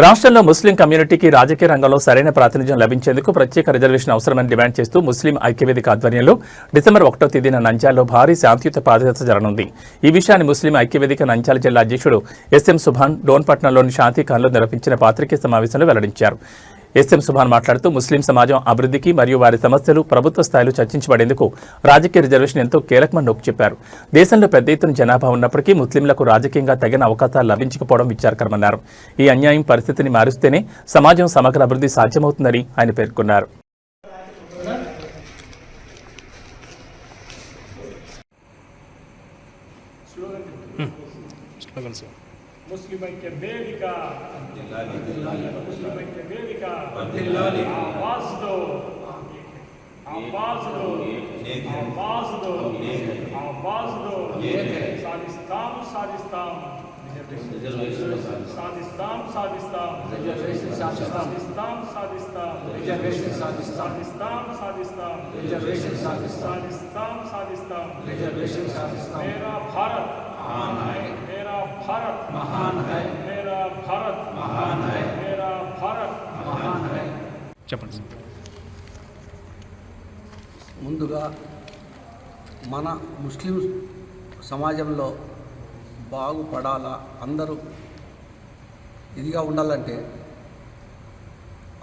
రాష్ట్రంలో ముస్లిం కమ్యూనిటీకి రాజకీయ రంగంలో సరైన ప్రాతినిధ్యం లభించేందుకు ప్రత్యేక రిజర్వేషన్ అవసరమని డిమాండ్ చేస్తూ ముస్లిం ఐక్యవేదిక ఆధ్వర్యంలో డిసెంబర్ 1వ తేదీన నంద్యాలలో భారీ శాంతియుత పాదయాత్ర జరగనుంది. ఈ విషయాన్ని ముస్లిం ఐక్యవేదిక నంద్యాల జిల్లా అధ్యక్షుడు ఎస్ఎం సుభాన్ డోన్పట్నంలోని శాంతికాన్లో నిర్వహించిన పాత్రికేయ సమావేశంలో వెల్లడించారు. ఎస్ఎం సుభాన్ మాట్లాడుతూ ముస్లిం సమాజం అభివృద్ధికి మరియు వారి సమస్యలు ప్రభుత్వ స్థాయిలో చర్చించబడేందుకు రాజకీయ రిజర్వేషన్ ఎంతో కీలకమని నొక్కి చెప్పారు. దేశంలో పెద్ద ఎత్తున జనాభా ఉన్నప్పటికీ ముస్లింలకు రాజకీయంగా తగిన అవకాశాలు లభించకపోవడం విచారకరమన్నారు. ఈ అన్యాయం పరిస్థితిని మారుస్తేనే సమాజం సమగ్ర అభివృద్ధి సాధ్యమవుతుందని ఆయన పేర్కొన్నారు. ముస్లిం ఐక్య వేదిక సాధిస్తాం मेरा भारत मेरा भारत महान है मेरा भारत महान है मेरा भारत महान है చెప్పండి. ముందుగా మన ముస్లిం సమాజంలో బాగుపడాలా, అందరూ ఇదిగా ఉండాలంటే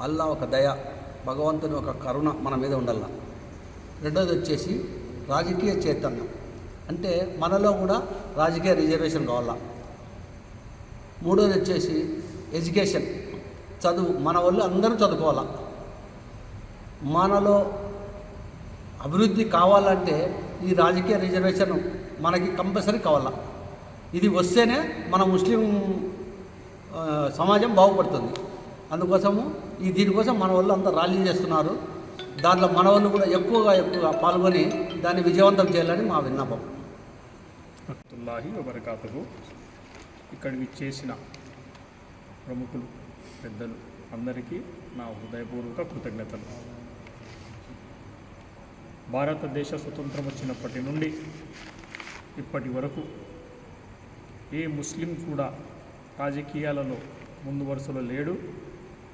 అల్లా ఒక దయ, భగవంతుని ఒక కరుణ మన మీద ఉండాల. రెండోది వచ్చేసి రాజకీయ చైతన్యం, అంటే మనలో కూడా రాజకీయ రిజర్వేషన్ కావాలా. మూడోది వచ్చేసి ఎడ్యుకేషన్, చదువు, మన వాళ్ళు అందరూ చదువుకోవాలా. మనలో అభివృద్ధి కావాలంటే ఈ రాజకీయ రిజర్వేషన్ మనకి కంపల్సరీ కావాలా. ఇది వస్తేనే మన ముస్లిం సమాజం బాగుపడుతుంది. అందుకోసము దీనికోసం మన వాళ్ళు అంతా ర్యాలీ చేస్తున్నారు. దాంట్లో మన వాళ్ళు కూడా ఎక్కువగా పాల్గొని దాన్ని విజయవంతం చేయాలని మా విన్నపం. వబరకాతుహు. ఇక్కడికి చేసిన ప్రముఖులు, పెద్దలు అందరికీ నా హృదయపూర్వక కృతజ్ఞతలు. భారతదేశ స్వతంత్రం వచ్చినప్పటి నుండి ఇప్పటి వరకు ఏ ముస్లిం కూడా రాజకీయాలలో ముందు వరుసలో లేడు.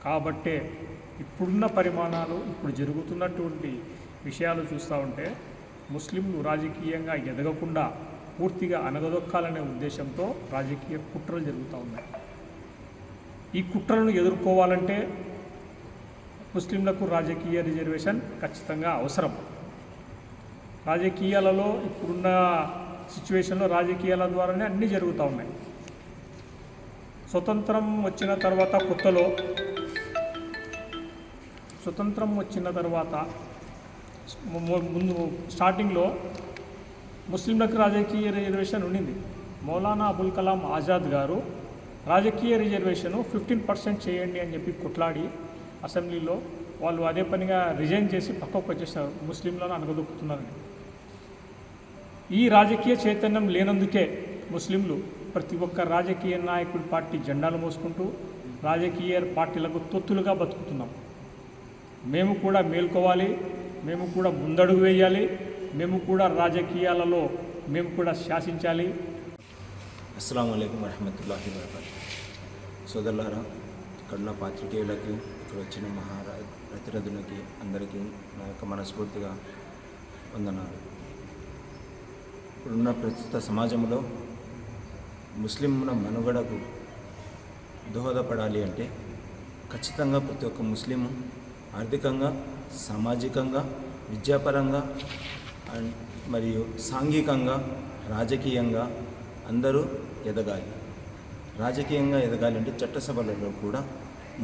కాబట్టే ఇప్పుడున్న పరిమాణాలు, ఇప్పుడు జరుగుతున్నటువంటి విషయాలు చూస్తూ ఉంటే ముస్లింలు రాజకీయంగా ఎదగకుండా పూర్తిగా అణగదొక్కాలనే ఉద్దేశంతో రాజకీయ కుట్రలు జరుగుతూ ఉన్నాయి. ఈ కుట్రలను ఎదుర్కోవాలంటే ముస్లింలకు రాజకీయ రిజర్వేషన్ ఖచ్చితంగా అవసరం. రాజకీయాలలో ఇప్పుడున్న సిచ్యువేషన్లో రాజకీయాల ద్వారానే అన్నీ జరుగుతూ ఉన్నాయి. స్వతంత్రం వచ్చిన తర్వాత ముందు స్టార్టింగ్లో ముస్లింలకు రాజకీయ రిజర్వేషన్ ఉండింది. మౌలానా అబుల్ కలాం ఆజాద్ గారు రాజకీయ రిజర్వేషను 15% చేయండి అని చెప్పి కొట్లాడి అసెంబ్లీలో వాళ్ళు అదే పనిగా రిజైన్ చేసి పక్కకు వచ్చేసారు. ముస్లింలను అనగదొక్కుతున్నారని. ఈ రాజకీయ చైతన్యం లేనందుకే ముస్లింలు ప్రతి ఒక్క రాజకీయ నాయకుడి పార్టీ జెండాలు మోసుకుంటూ రాజకీయ పార్టీలకు తొత్తులుగా బతుకుతున్నాం. మేము కూడా మేల్కోవాలి, మేము కూడా ముందడుగు వేయాలి, మేము కూడా రాజకీయాలలో మేము కూడా శాసించాలి. అస్సలాము అలైకుం వరహమతుల్లాహి వబరకాతుహు. సోదరులారా, ఇక్కడున్న పాత్రికేయులకి, ఇక్కడ వచ్చిన ప్రతినిధులకి అందరికీ నా యొక్క మనస్ఫూర్తిగా వందనాలు. ఇప్పుడున్న ప్రస్తుత సమాజంలో ముస్లింల మనుగడకు దోహదపడాలి అంటే ఖచ్చితంగా ప్రతి ఒక్క ముస్లిము ఆర్థికంగా, సామాజికంగా, విద్యాపరంగా మరియు సాంఘికంగా, రాజకీయంగా అందరూ ఎదగాలి. రాజకీయంగా ఎదగాలి అంటే చట్టసభలలో కూడా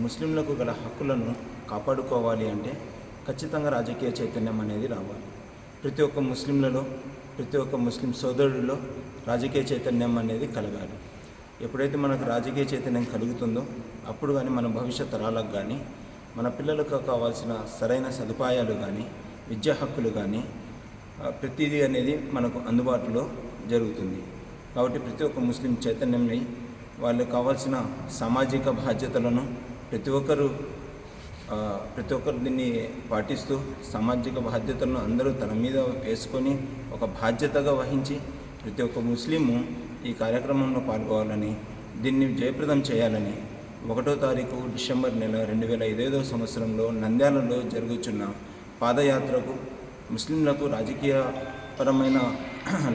ముస్లింలకు గల హక్కులను కాపాడుకోవాలి అంటే ఖచ్చితంగా రాజకీయ చైతన్యం అనేది రావాలి. ప్రతి ఒక్క ముస్లింలలో, ప్రతి ఒక్క ముస్లిం సోదరుడిలో రాజకీయ చైతన్యం అనేది కలగాలి. ఎప్పుడైతే మనకు రాజకీయ చైతన్యం కలుగుతుందో అప్పుడు కానీ మన భవిష్యత్ తరాలకు కానీ, మన పిల్లలకు కావాల్సిన సరైన సదుపాయాలు కానీ, విద్యా హక్కులు కానీ ప్రతిదీ అనేది మనకు అందుబాటులో జరుగుతుంది. కాబట్టి ప్రతి ఒక్క ముస్లిం చైతన్యంని, వాళ్ళకి కావాల్సిన సామాజిక బాధ్యతలను ప్రతి ఒక్కరు దీన్ని పాటిస్తూ సామాజిక బాధ్యతలను అందరూ తన మీద వేసుకొని ఒక బాధ్యతగా వహించి ప్రతి ఒక్క ముస్లిము ఈ కార్యక్రమంలో పాల్గొవాలని, దీన్ని జయప్రదం చేయాలని 1వ తారీఖు డిసెంబర్ నెల 2005 సంవత్సరంలో నంద్యాలలో జరుగుతున్న పాదయాత్రకు ముస్లింలకు రాజకీయపరమైన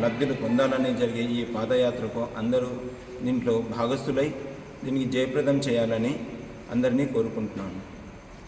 లబ్ధులు పొందాలని జరిగే ఈ పాదయాత్రకు అందరూ దీంట్లో భాగస్థులై దీనికి జయప్రదం చేయాలని అందరినీ కోరుకుంటున్నాను.